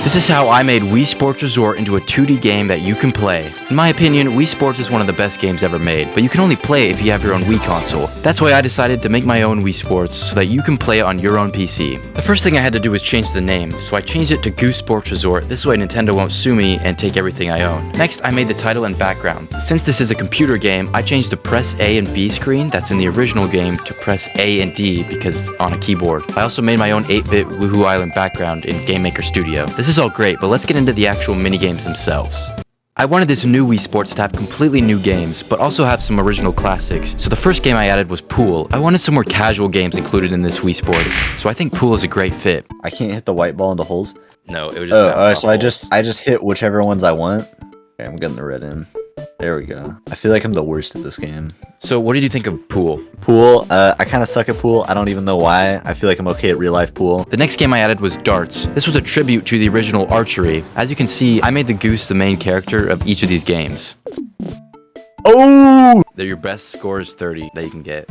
This is how I made Wii Sports Resort into a 2D game that you can play. In my opinion, Wii Sports is one of the best games ever made, but you can only play it if you have your own Wii console. That's why I decided to make my own Wii Sports so that you can play it on your own PC. The first thing I had to do was change the name, so I changed it to Goose Sports Resort. This way Nintendo won't sue me and take everything I own. Next, I made the title and background. Since this is a computer game, I changed the press A and B screen that's in the original game to press A and D because on a keyboard. I also made my own 8-bit Wuhu Island background in Game Maker Studio. This is all great, but let's get into the actual minigames themselves. I wanted this new Wii Sports to have completely new games, but also have some original classics. So the first game I added was Pool. I wanted some more casual games included in this Wii Sports, so I think Pool is a great fit. I can't hit the white ball into holes? No, it would just so I just hit whichever ones I want? Okay, I'm getting the red in. There we go. I feel like I'm the worst at this game. So what did you think of Pool? Pool, I kind of suck at pool. I don't even know why. I feel like I'm okay at real life pool. The next game I added was Darts. This was a tribute to the original Archery. As you can see, I made the goose the main character of each of these games. Oh! They're your best score is 30 that you can get.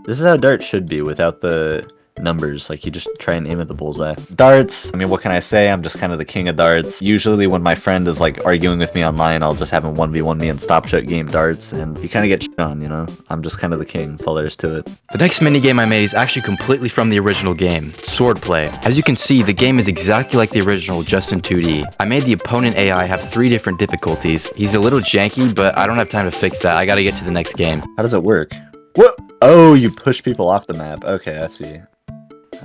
This is how darts should be without the numbers. Like, you just try and aim at the bullseye. Darts, I mean, what can I say? I'm just kind of the king of darts. Usually when my friend is like arguing with me online, I'll just have him 1v1 me and stop shot game darts, and you kind of get shit on, you know? I'm just kind of the king. That's all there is to it. The next minigame I made is actually completely from the original game, Swordplay. As you can see, the game is exactly like the original, just in 2D. I made the opponent AI have 3 different difficulties. He's a little janky, but I don't have time to fix that. I gotta get to the next game. How does it work? What? Oh, you push people off the map. Okay, I see.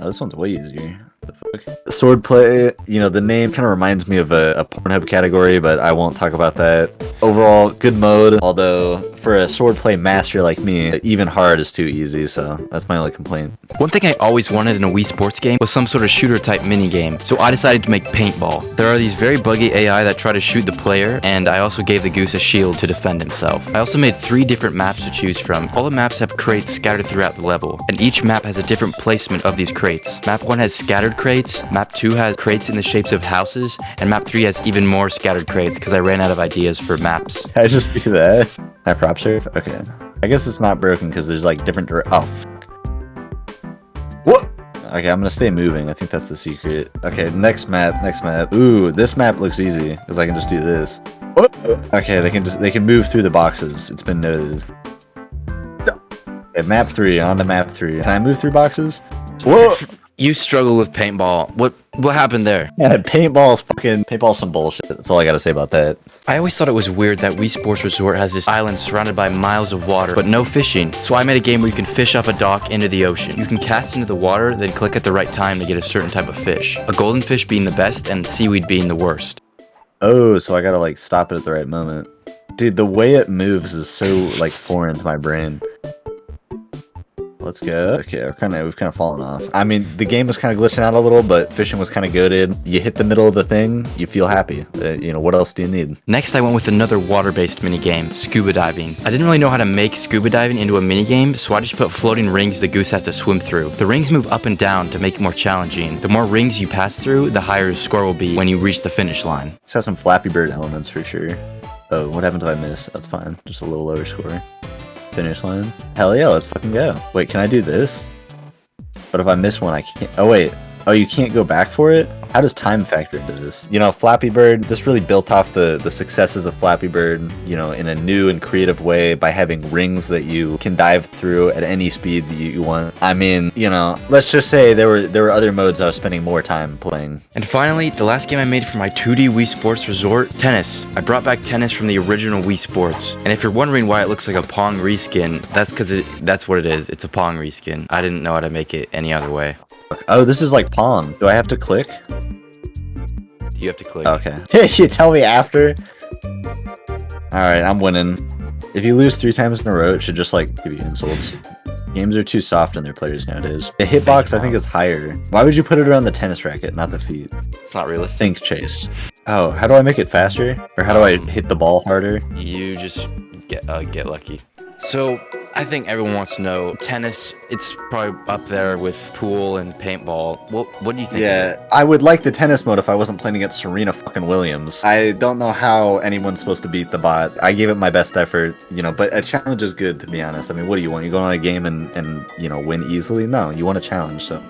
Oh, this one's way easier. The fuck? Swordplay, you know, the name kind of reminds me of a Pornhub category, but I won't talk about that. Overall, good mode, although for a swordplay master like me, even hard is too easy, so that's my only complaint. One thing I always wanted in a Wii Sports game was some sort of shooter type minigame, so I decided to make Paintball. There are these very buggy AI that try to shoot the player, and I also gave the goose a shield to defend himself. I also made 3 different maps to choose from. All the maps have crates scattered throughout the level, and each map has a different placement of these crates. Map 1 has scattered crates, map 2 has crates in the shapes of houses, and map 3 has even more scattered crates because I ran out of ideas for maps. Can I just do that? Can I prop surf? Okay. I guess it's not broken because there's like different oh, fuck. What? Okay, I'm gonna stay moving. I think that's the secret. Okay, next map. Ooh, this map looks easy because I can just do this. What? Okay, they can move through the boxes. It's been noted. Okay, map 3, on to map 3. Can I move through boxes? Whoa! You struggle with Paintball. What happened there? Yeah, paintball's some bullshit. That's all I gotta say about that. I always thought it was weird that Wii Sports Resort has this island surrounded by miles of water, but no fishing. So I made a game where you can fish off a dock into the ocean. You can cast into the water, then click at the right time to get a certain type of fish. A golden fish being the best, and seaweed being the worst. Oh, so I gotta like stop it at the right moment. Dude, the way it moves is so like foreign to my brain. Let's go. Okay, we've kind of fallen off. I mean, the game was kind of glitching out a little, but fishing was kind of goated. You hit the middle of the thing, you feel happy. You know, what else do you need? Next, I went with another water-based minigame, Scuba Diving. I didn't really know how to make Scuba Diving into a minigame, so I just put floating rings the goose has to swim through. The rings move up and down to make it more challenging. The more rings you pass through, the higher your score will be when you reach the finish line. This has some Flappy Bird elements for sure. Oh, what happened if I miss? That's fine. Just a little lower score. Finish line. Hell yeah, let's fucking go. Wait, can I do this? But if I miss one, I can't. Oh, wait. Oh, you can't go back for it? How does time factor into this? You know, Flappy Bird, this really built off the successes of Flappy Bird, you know, in a new and creative way by having rings that you can dive through at any speed that you want. I mean, you know, let's just say there were other modes I was spending more time playing. And finally, the last game I made for my 2D Wii Sports Resort, Tennis. I brought back Tennis from the original Wii Sports. And if you're wondering why it looks like a Pong reskin, that's because that's what it is. It's a Pong reskin. I didn't know how to make it any other way. Oh, this is like Pong. Do I have to click? You have to click. Okay. You tell me after? Alright, I'm winning. If you lose 3 times in a row, it should just like give you insults. Games are too soft on their players nowadays. The hitbox, I think, is higher. Why would you put it around the tennis racket, not the feet? It's not realistic. Think chase. Oh, how do I make it faster? Or how do I hit the ball harder? You just get lucky. So, I think everyone wants to know, tennis, it's probably up there with pool and paintball. What do you think? Yeah, I would like the tennis mode if I wasn't playing against Serena fucking Williams. I don't know how anyone's supposed to beat the bot. I gave it my best effort, you know, but a challenge is good, to be honest. I mean, what do you want? You go on a game and you know, win easily? No, you want a challenge, so.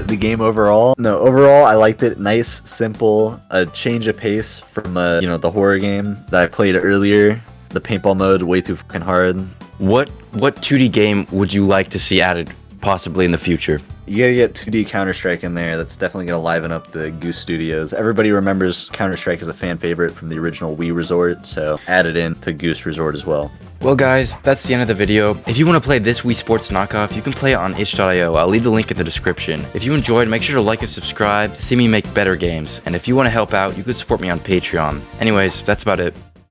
The game overall? No, overall I liked it. Nice, simple, a change of pace from the horror game that I played earlier. The paintball mode, way too fucking hard. What 2D game would you like to see added possibly in the future? You gotta get 2D Counter-Strike in there. That's definitely gonna liven up the Goose Studios. Everybody remembers Counter-Strike as a fan favorite from the original WII Resort, so add it in to Goose Resort as well. Well guys, that's the end of the video. If you want to play this Wii Sports knockoff, you can play it on itch.io. I'll leave the link in the description. If you enjoyed, make sure to like and subscribe to see me make better games. And if you want to help out, you could support me on Patreon. Anyways, that's about it.